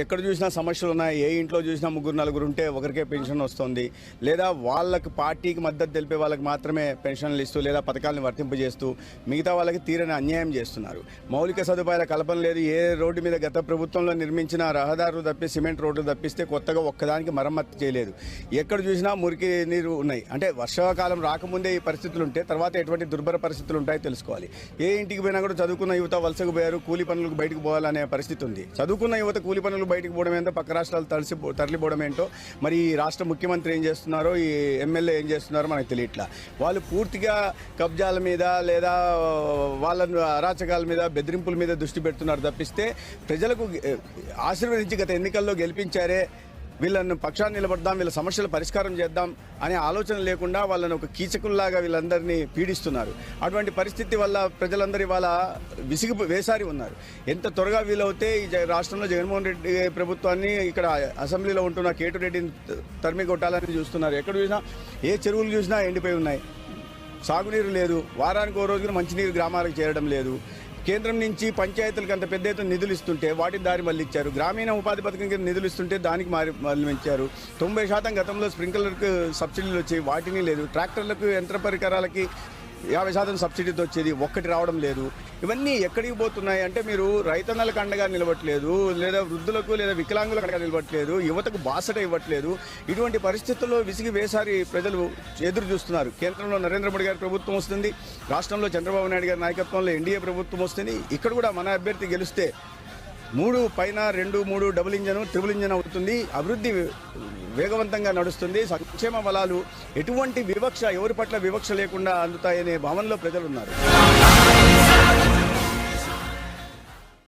ఎక్కడ చూసినా సమస్యలు ఉన్నాయి. ఏ ఇంట్లో చూసినా 3-4 ఉంటే ఒకరికే పెన్షన్ వస్తుంది, లేదా వాళ్ళకి పార్టీకి మద్దతు తెలిపే వాళ్ళకి మాత్రమే పెన్షన్లు ఇస్తూ లేదా పథకాలను వర్తింపజేస్తూ మిగతా వాళ్ళకి తీరని అన్యాయం చేస్తున్నారు. మౌలిక సదుపాయాల కల్పన లేదు. ఏ రోడ్డు మీద గత ప్రభుత్వంలో నిర్మించిన రహదారులు తప్పి సిమెంట్ రోడ్లు తప్పిస్తే కొత్తగా ఒక్కదానికి మరమ్మతు చేయలేదు. ఎక్కడ చూసినా మురికి నీరు ఉన్నాయి. అంటే వర్షాకాలం రాకముందే ఈ పరిస్థితులు ఉంటే తర్వాత ఎటువంటి దుర్భర పరిస్థితులు ఉంటాయో తెలుసుకోవాలి. ఏ ఇంటికి పోయినా కూడా చదువుకున్న యువత వలసకు పోయారు, కూలి పనులకు బయటకు పోవాలనే పరిస్థితి ఉంది. చదువుకున్న యువత కూలి పనులు బయటకు పోవడం ఏంటో, పక్క రాష్ట్రాలు తరలిపోవడం ఏంటో, మరి ఈ రాష్ట్ర ముఖ్యమంత్రి ఏం చేస్తున్నారో, ఈ ఎమ్మెల్యే ఏం చేస్తున్నారో మనకు తెలియట్లా. వాళ్ళు పూర్తిగా కబ్జాల మీద లేదా వాళ్ళ అరాచకాల మీద బెదిరింపుల మీద దృష్టి పెడుతున్నారు తప్పిస్తే ప్రజలకు ఆశీర్వదించి గత ఎన్నికల్లో గెలిపించారే, వీళ్ళను పక్షాన్ని నిలబడదాం, వీళ్ళ సమస్యలు పరిష్కారం చేద్దాం అనే ఆలోచన లేకుండా వాళ్ళని ఒక కీచకుల్లాగా వీళ్ళందరినీ పీడిస్తున్నారు. అటువంటి పరిస్థితి వల్ల ప్రజలందరూ ఇవాళ వేసారి ఉన్నారు. ఎంత త్వరగా వీలవుతే ఈ రాష్ట్రంలో జగన్మోహన్ రెడ్డి ప్రభుత్వాన్ని ఇక్కడ అసెంబ్లీలో ఉంటున్న కేటు రెడ్డిని తరిమి కొట్టాలని చూస్తున్నారు. ఎక్కడ చూసినా ఏ చెరువులు చూసినా ఎండిపోయి ఉన్నాయి. సాగునీరు లేదు. వారానికి ఓ రోజున మంచినీరు గ్రామాలకు చేరడం లేదు. కేంద్రం నుంచి పంచాయతీలకు అంత పెద్ద ఎత్తున నిధులు ఇస్తుంటే వాటిని దారి మళ్ళించారు. గ్రామీణ ఉపాధి పథకం కింద నిధులు ఇస్తుంటే దానికి మళ్ళించారు. 90% గతంలో స్ప్రింక్లర్లకు సబ్సిడీలు వచ్చాయి, వాటిని లేదు. ట్రాక్టర్లకు యంత్ర పరికరాలకి 50% సబ్సిడీతో వచ్చేది, ఒక్కటి రావడం లేదు. ఇవన్నీ ఎక్కడికి పోతున్నాయి అంటే మీరు రైతన్నలకు అండగా నిలబట్టలేదు, లేదా వృద్ధులకు లేదా వికలాంగులకు అండగా నిలబట్టలేదు, యువతకు బాసట ఇవ్వట్లేదు. ఇటువంటి పరిస్థితుల్లో విసిగి వేసారి ప్రజలు ఎదురు చూస్తున్నారు. కేంద్రంలో నరేంద్ర మోడీ గారి ప్రభుత్వం వస్తుంది, రాష్ట్రంలో చంద్రబాబు నాయుడు గారి నాయకత్వంలో ఎన్డీఏ ప్రభుత్వం వస్తుంది. ఇక్కడ కూడా మన అభ్యర్థి గెలిస్తే 3 పైన 2, 3 డబుల్ ఇంజన్, ట్రిపుల్ ఇంజన్ అవుతుంది. అభివృద్ధి వేగవంతంగా నడుస్తుంది. సంక్షేమ బలాలు ఎటువంటి వివక్ష, ఎవరి పట్ల వివక్ష లేకుండా అందుతాయనే భావనలో ప్రజలు ఉన్నారు.